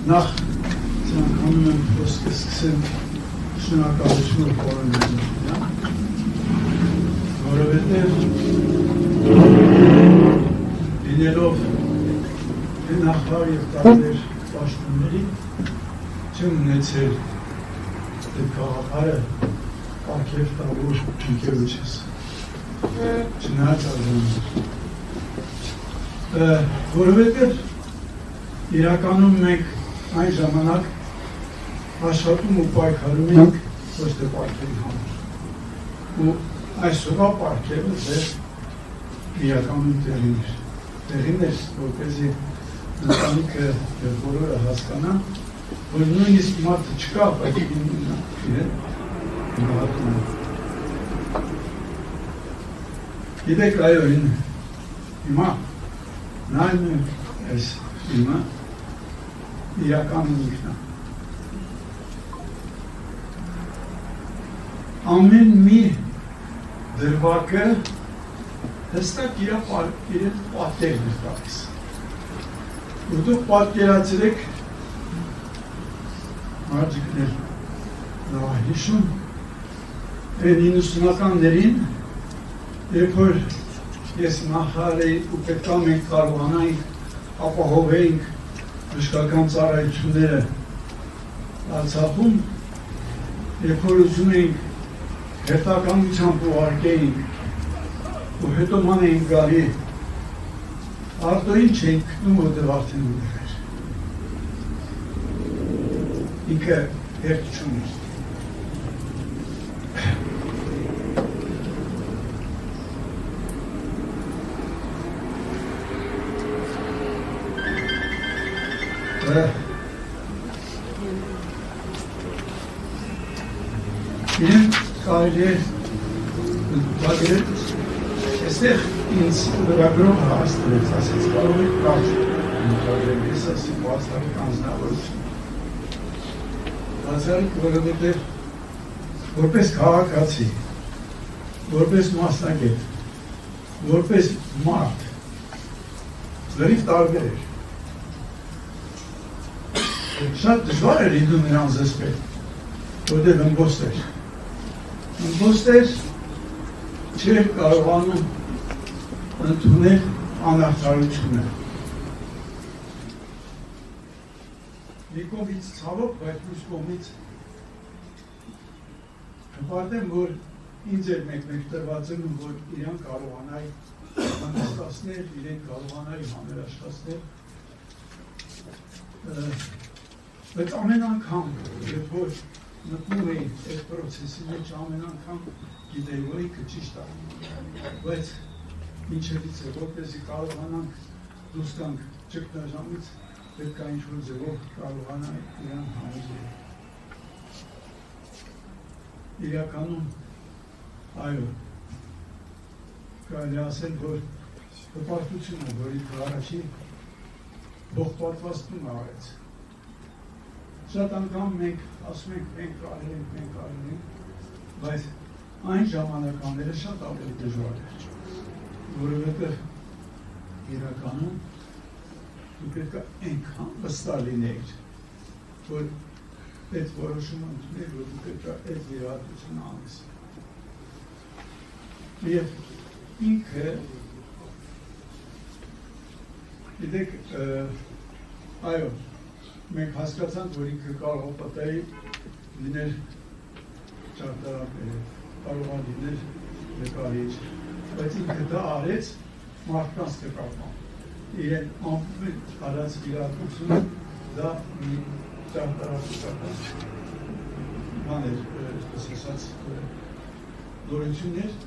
նախ ցանկանում եմ սկսեմ շնորհակալություն խորհրդել, որովհետև լինելով նախարար եւ տարբեր պաշտոնների չեմ ունեցել այդ գաղափարը կարգել տալու ընկերոջս չնայած որովհետև իրականում մենք այն ժամանակ աշխատում ու պայքարում ենք ոչ թե պարգևի համար ու այսօրվա պարգևը ձեր իրականում տեղին էր որպեսզի ընտանիքը բոլորը հասկանան որ նույնիսկ մարդը չկա բայց իրեն նահատում է գիտեք այո հիմա նայում ենք այս հիմա իրական ինքնա ամեն մի դրվագը հստակ իր պատկերն է տալիս ու դուք պատկերացրեք մարդիկներ լավ հիշում այն 90-ականներին երբ որ ես նախարար էի ու պետք է մենք կարողանայինք ապահովեինք բժշկական ծառայությունները Արցախում երբ որ ուզում էինք հերթականությամբ ուղարկեինք ու հետո ման էինք գալի արտոյին չէինք գտնում որտեղ արդեն ուներ էր ինքը հերթ չուներ իրեն կարելի է բագրել այստեղ ինձ լրագրող հաստրեց ասեց կարող եք կարճ բագրել ես ասի բացարիք անձնավորություն բացարիք որովհետև որպես քաղաքացի որպես մասնագետ որպես մարդ լրիվ տարբեր էր շատ դժվար էր իդու նրան զսպել որտեղ ըմբոստ էր չէր կարողանում ընդունել անարդարությունը մի կողմից ցավոք բայց մյուս կողմից հպարտեմ որ ինձ էր մեկ տրված եմ որ իրան կարողանայի անհաստացնել իրեն կարողանայի համերաշխացնել բայց ամեն անգամ երբ որ մտնում էի այդ պրոցեսի մեջ ամեն անգամ գիտեի որ ինքը ճիշտ է բայց ինչևից է որպեսզի կարողանանք դուրս գանք ճգնաժամից պետք է ինչ-որ ձևով կարողանանք իրան համոզել իրականում այո կարելի ասել որ հպարտությունը որ ինքը առաջի ողբատվածություն արեց շատ անգամ մենք ասում ենք մենք կարել ենք բայց այն ժամանականները շատ ավելի դժվար էր որովհետև իրականում դու պետք է այնքան վստահ լինեիր որ այդ որոշումը ընդունել որ դու պետք է այդ վիրահատությունը անես և ինքը գիտեք այո մենք հասկացանք որ ինքը կարող պատահի լինել ճարտարապետ կարող է լինել նկարիչ բայց ինքը դա արեց մարդկանց նկատմամբ իրեն ամեն արած վիրահատությունը դա մի ճարտարապետական բան էր այսպես ասած նորություն էր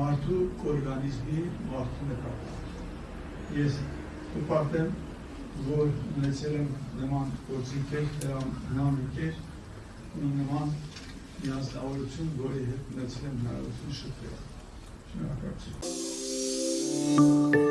մարդու օրգանիզմի մարդու նկատմամբ ես հպարտեմ որ ունեցել եմ նման գործիքեր, նման ընկեր ու նման միասնավորություն, որի հետ ունեցել եմ հնարավորություն շփվել։ Շնորհակալություն։